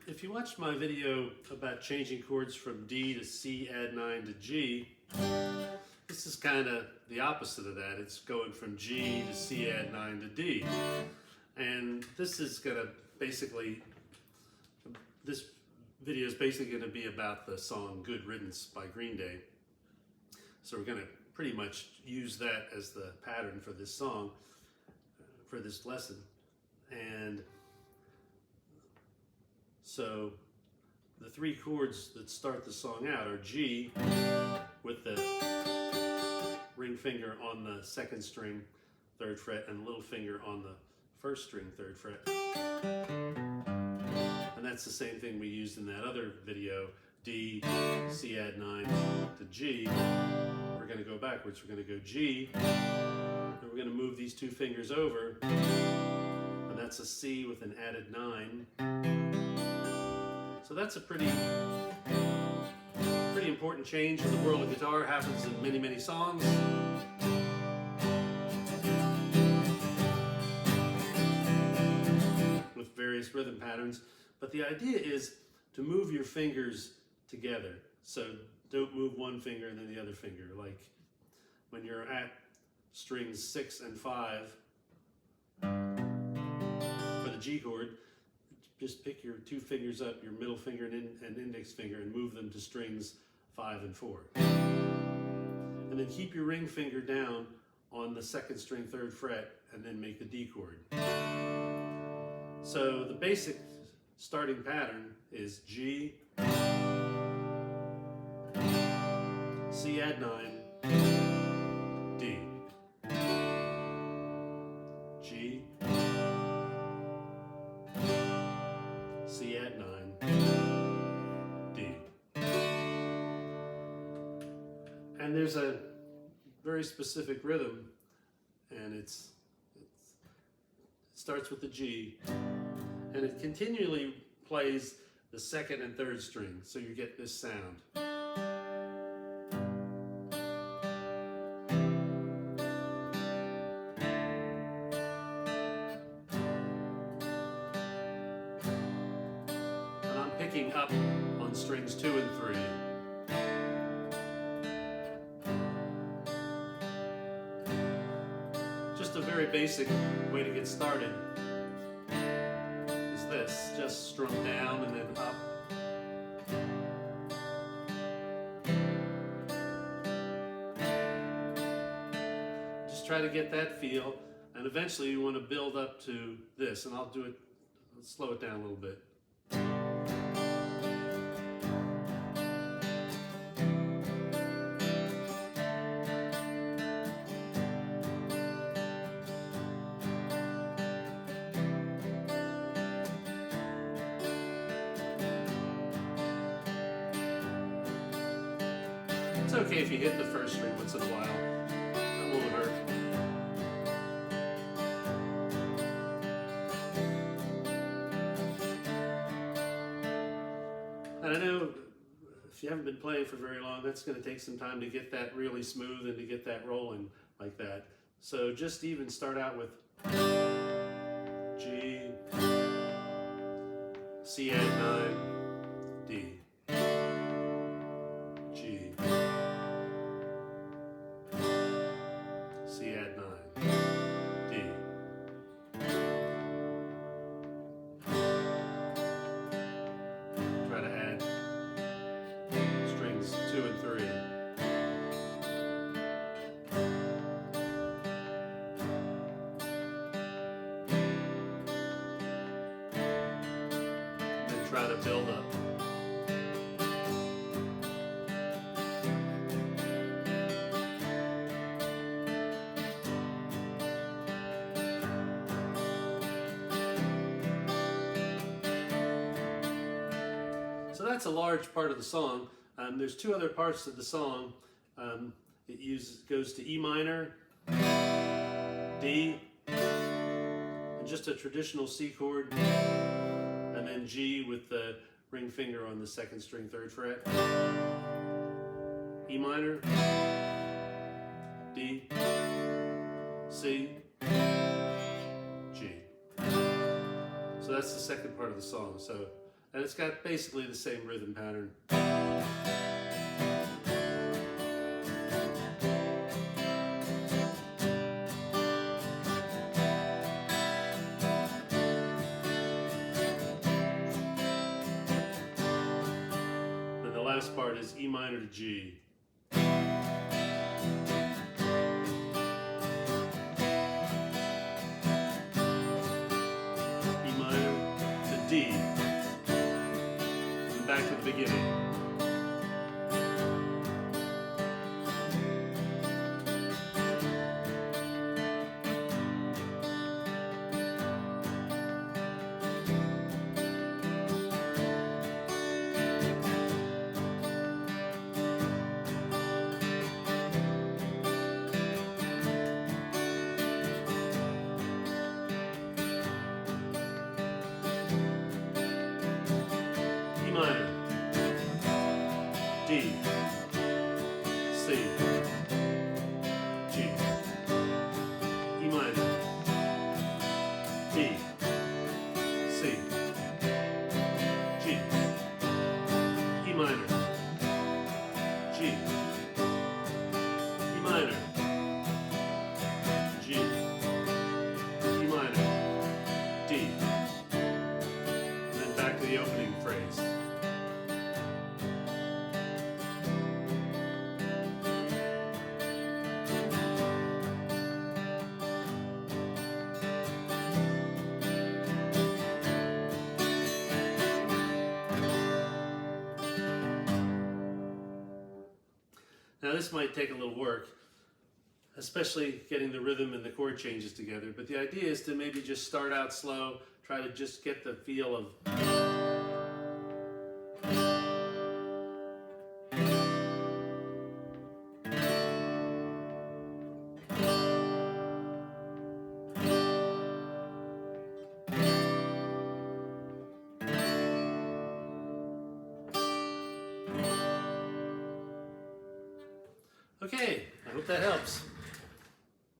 if you watched my video about changing chords from D to C, add9 to G, this is kind of the opposite of that. It's going from G to C, add9 to D. And this is going to basically, this video is basically going to be about the song Good Riddance by Green Day. So we're going to pretty much use that as the pattern for this song, for this lesson. And so the three chords that start the song out are G with the ring finger on the second string, 3rd fret, and little finger on the 1st string, 3rd fret. And that's the same thing we used in that other video, D, C add9 to G. We're going to go backwards. We're going to go G, and we're going to move these two fingers over, and that's a C with an added 9. So that's a pretty important change in the world of guitar. It happens in many, many songs. With various rhythm patterns. But the idea is to move your fingers together. So don't move one finger and then the other finger. Like when you're at strings 6 and 5 for the G chord, just pick your two fingers up, your middle finger and index finger, and move them to strings 5 and 4. And then keep your ring finger down on the 2nd string, 3rd fret, and then make the D chord. So the basic starting pattern is G, C add9, D, G, C add9, D. And there's a very specific rhythm, and it starts with the G, and it continually plays the 2nd and 3rd string, so you get this sound. And I'm picking up on strings 2 and 3. Just a very basic way to get started is this, just strum down and then up. Just try to get that feel, and eventually you want to build up to this, and I'll slow it down a little bit. It's okay if you hit the 1st string once in a while. That won't hurt. And I know if you haven't been playing for very long, that's going to take some time to get that really smooth and to get that rolling like that. So just even start out with G, C add9, D, G, C add9, D. Try to add strings 2 and 3. And then try to build up. So that's a large part of the song. There's two other parts of the song. It goes to E minor, D, and just a traditional C chord, and then G with the ring finger on the 2nd string, 3rd fret. E minor, D, C, G. So that's the second part of the song. So And it's got basically the same rhythm pattern. And the last part is E minor to G. D, and back to the beginning. Minor, D, C, G, E minor, D, C, G, E minor, G, E minor, G, E minor, D, and then back to the opening phrase. Now this might take a little work, especially getting the rhythm and the chord changes together, but the idea is to maybe just start out slow, try to just get the feel of Okay, I hope that helps.